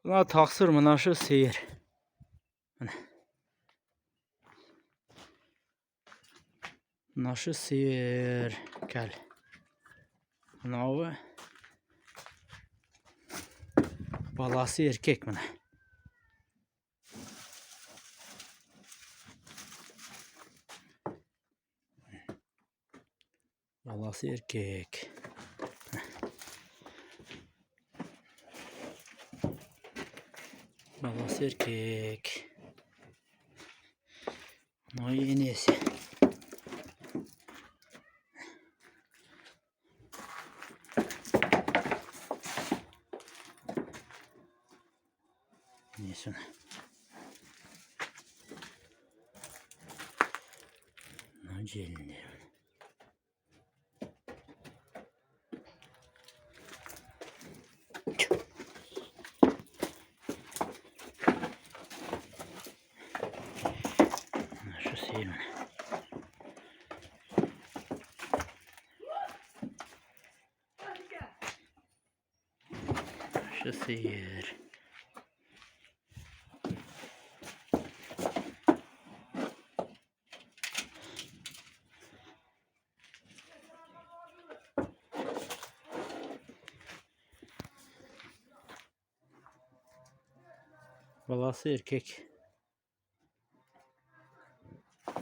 Buna taksır mı naşı seyir. Naşı seyir. Gel. Buna balası erkek mi? Balası erkek. Balası erkek. Buna yenisi. Neyse. Nacelli. Şu seyir. Şu seyir. Balası erkek.